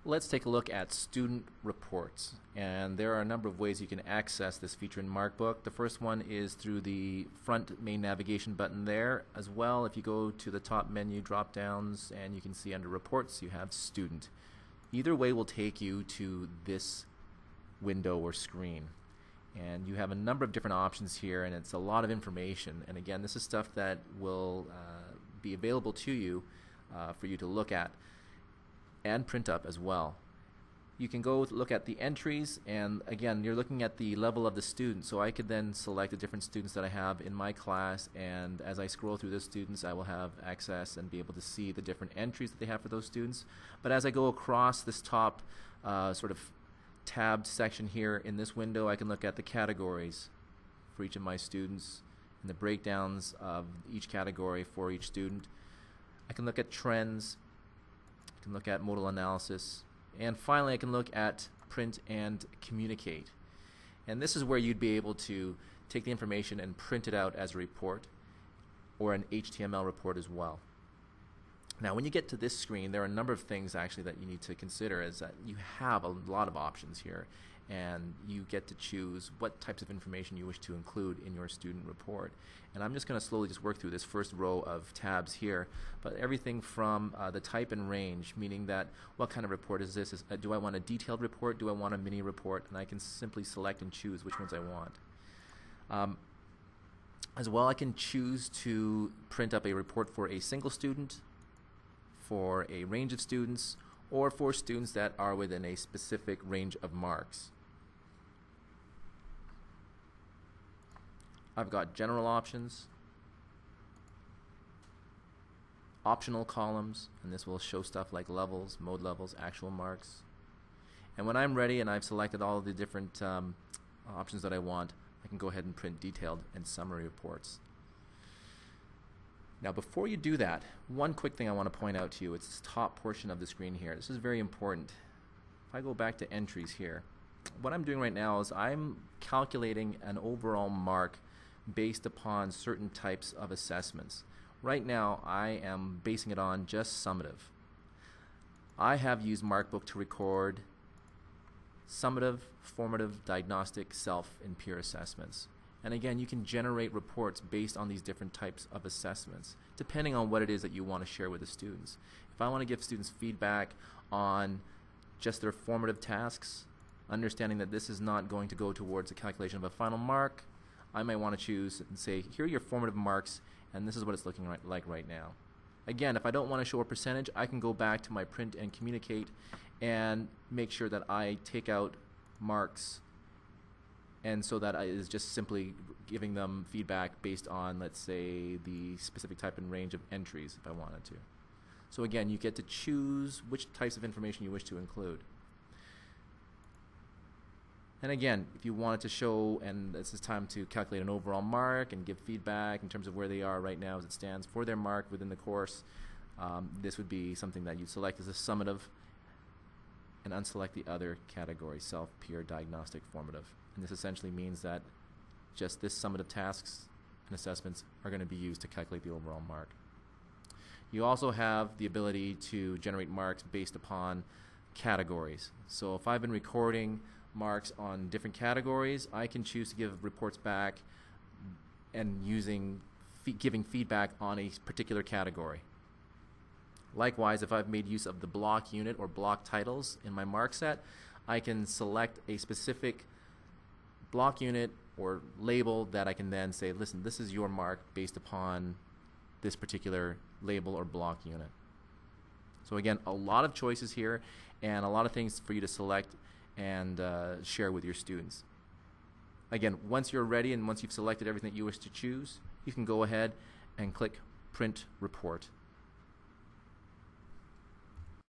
Let's take a look at student reports, and there are a number of ways you can access this feature in MarkBook. The first one is through the front main navigation button there. As well, if you go to the top menu drop downs, and you can see under reports you have student. Either way will take you to this window or screen, and you have a number of different options here, and it's a lot of information. And again, this is stuff that will be available to you for you to look at and print up as well. You can go look at the entries, and again, you're looking at the level of the student, so I could then select the different students that I have in my class, and as I scroll through those students I will have access and be able to see the different entries that they have for those students. But as I go across this top sort of tabbed section here in this window, I can look at the categories for each of my students and the breakdowns of each category for each student. I can look at trends, I can look at modal analysis, and finally I can look at print and communicate. And this is where you'd be able to take the information and print it out as a report or an HTML report as well. Now when you get to this screen, there are a number of things actually that you need to consider, is that you have a lot of options here, and you get to choose what types of information you wish to include in your student report. And I'm just going to slowly just work through this first row of tabs here, but everything from the type and range, meaning that what kind of report is this? Do I want a detailed report? Do I want a mini report? And I can simply select and choose which ones I want. As well, I can choose to print up a report for a single student, for a range of students, or for students that are within a specific range of marks. I've got general options, optional columns, and this will show stuff like levels, mode levels, actual marks. And when I'm ready and I've selected all of the different options that I want, I can go ahead and print detailed and summary reports. Now before you do that, one quick thing I want to point out to you, it's this top portion of the screen here. This is very important. If I go back to entries here, what I'm doing right now is I'm calculating an overall mark based upon certain types of assessments. Right now I am basing it on just summative. I have used MarkBook to record summative, formative, diagnostic, self, and peer assessments. And again, you can generate reports based on these different types of assessments, depending on what it is that you want to share with the students. If I want to give students feedback on just their formative tasks, understanding that this is not going to go towards the calculation of a final mark, I might want to choose and say, here are your formative marks, and this is what it's looking like right now. Again, if I don't want to show a percentage, I can go back to my print and communicate and make sure that I take out marks, and so that is just simply giving them feedback based on, let's say, the specific type and range of entries if I wanted to. So again, you get to choose which types of information you wish to include. And again, if you wanted to show, and this is time to calculate an overall mark and give feedback in terms of where they are right now as it stands for their mark within the course, this would be something that you'd select as a summative and unselect the other category, self, peer, diagnostic, formative. And this essentially means that just this summative tasks and assessments are going to be used to calculate the overall mark. You also have the ability to generate marks based upon categories. So if I've been recording marks on different categories, I can choose to give reports back and giving feedback on a particular category. Likewise, if I've made use of the block unit or block titles in my mark set, I can select a specific block unit or label that I can then say, listen, this is your mark based upon this particular label or block unit. So again, a lot of choices here and a lot of things for you to select and share with your students. Again, once you're ready and once you've selected everything that you wish to choose, you can go ahead and click Print Report.